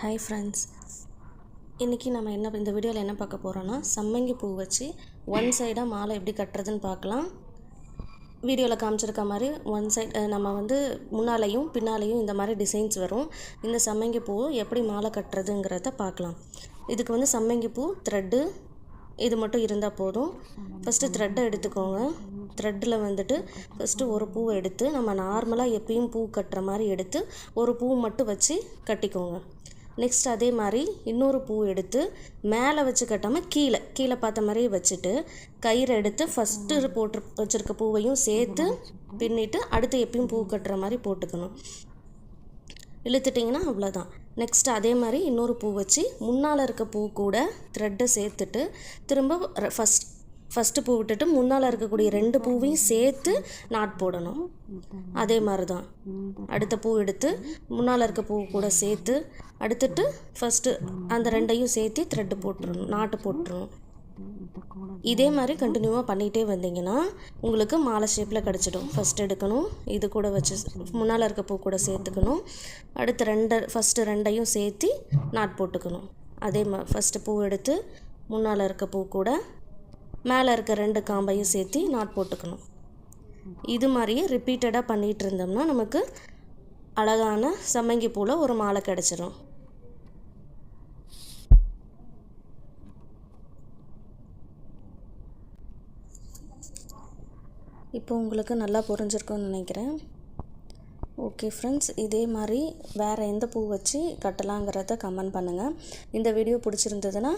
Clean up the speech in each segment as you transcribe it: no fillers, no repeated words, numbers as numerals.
Hi friends, இன்றைக்கி நம்ம இந்த வீடியோவில் என்ன பார்க்க போகிறோன்னா சம்மங்கி பூ வச்சு ஒன் சைடாக மாலை எப்படி கட்டுறதுன்னு பார்க்கலாம். வீடியோவில் காமிச்சிருக்க மாதிரி ஒன் சைட் நம்ம முன்னாலேயும் பின்னாலேயும் இந்த மாதிரி டிசைன்ஸ் வரும். இந்த சம்மங்கி பூ எப்படி மாலை கட்டுறதுங்கிறத பார்க்கலாம். இதுக்கு சம்மங்கி பூ த்ரெட்டு இது மட்டும் இருந்தால் போதும். ஃபஸ்ட்டு த்ரெட்டை எடுத்துக்கோங்க. த்ரெட்டில் ஃபஸ்ட்டு ஒரு பூவை எடுத்து நம்ம நார்மலாக எப்பயும் பூ கட்டுற மாதிரி எடுத்து ஒரு பூ மட்டும் வச்சு கட்டிக்கோங்க. நெக்ஸ்ட் அதே மாதிரி இன்னொரு பூ எடுத்து மேலே வச்சு கட்டாமல் கீழே பார்த்த மாதிரியே வச்சுட்டு கயிறை எடுத்து ஃபஸ்ட்டு போட்டு வச்சுருக்க பூவையும் சேர்த்து பின்னிட்டு அடுத்து எப்பயும் பூ கட்டுற மாதிரி போட்டுக்கணும். இழுத்துட்டிங்கன்னா அவ்வளோதான். நெக்ஸ்ட் அதே மாதிரி இன்னொரு பூ வச்சு முன்னால் இருக்க பூ கூட த்ரெட்டை சேர்த்துட்டு திரும்ப ஃபஸ்ட்டு பூ விட்டுட்டு முன்னால் இருக்கக்கூடிய 2 பூவையும் சேர்த்து நாட் போடணும். அதே மாதிரி தான் அடுத்த பூ எடுத்து முன்னால் இருக்க பூ கூட சேர்த்து அடுத்துட்டு ஃபஸ்ட்டு அந்த 2ஐயும் சேர்த்து த்ரெட்டு போட்டுருணும், நாட்டு போட்டுருணும். இதே மாதிரி கண்டினியூவாக பண்ணிகிட்டே வந்தீங்கன்னா உங்களுக்கு மாலை ஷேப்பில் கிடச்சிடும். ஃபஸ்ட் எடுக்கணும், இது கூட வச்சு முன்னால் இருக்க பூ கூட சேர்த்துக்கணும். அடுத்து ஃபஸ்ட்டு 2ஐயும் சேர்த்து நாட் போட்டுக்கணும். அதே மாதிரி ஃபஸ்ட்டு பூ எடுத்து முன்னால் இருக்க பூ கூட மேலே இருக்க 2 காம்பையும் சேர்த்து நாட் போட்டுக்கணும். இது மாதிரியே ரிப்பீட்டடாக பண்ணிகிட்டு இருந்தோம்னா நமக்கு அழகான சம்மங்கி பூவில் ஒரு மாலை கிடச்சிரும். இப்போ உங்களுக்கு நல்லா புரிஞ்சிருக்கும்னு நினைக்கிறேன். ஓகே ஃப்ரெண்ட்ஸ், இதே மாதிரி வேறு எந்த பூ வச்சு கட்டலாங்கிறத கமெண்ட் பண்ணுங்கள். இந்த வீடியோ பிடிச்சிருந்ததுன்னா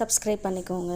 சப்ஸ்கிரைப் பண்ணிக்கோங்க.